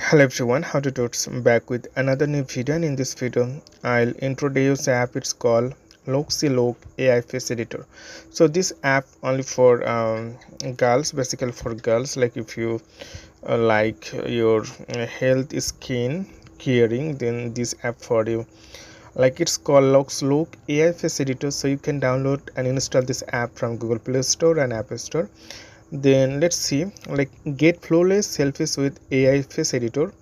Hello everyone, how to do it? Back with another new video, and in this video I'll introduce the app. It's called LuxeLook AI face editor. So this app only for girls, basically for girls. Like if you like your health skin caring, then this app for you. Like it's called LuxeLook AI face editor. So you can download and install this app from Google Play Store and App Store. Then let's see, like, get flawless selfies with AI face editor,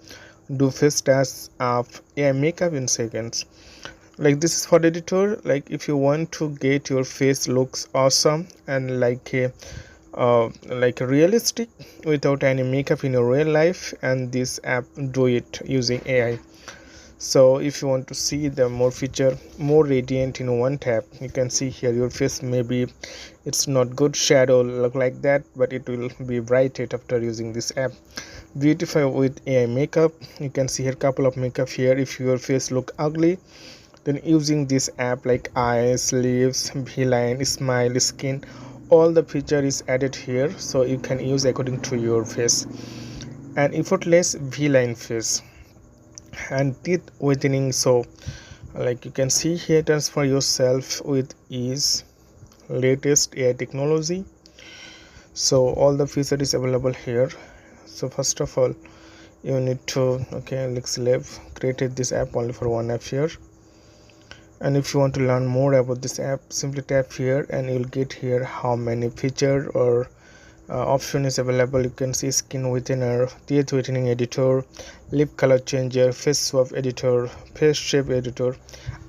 do face tasks of AI makeup in seconds. Like this is for the editor. Like if you want to get your face looks awesome and like realistic without any makeup in your real life, and this app do it using AI. So if you want to see the more feature, more radiant in one tap, you can see here your face. Maybe it's not good shadow look like that, but it will be brightened after using this app. Beautify with AI makeup. You can see here couple of makeup here. If your face look ugly, then using this app, like eyes, lips, v-line, smile, skin, all the feature is added here, so you can use according to your face. And effortless v-line face and teeth whitening. So like you can see here, transfer yourself with ease, latest AI technology. So all the feature is available here. So first of all, you need to LuxeLook created this app only for one app here. And if you want to learn more about this app, simply tap here and you'll get here how many feature or option is available. You can see skin whitener, teeth whitening editor, lip color changer, face swap editor, face shape editor,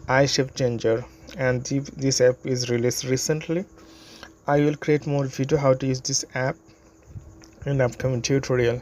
eye shape changer. And this app is released recently. I will create more video how to use this app in upcoming tutorial.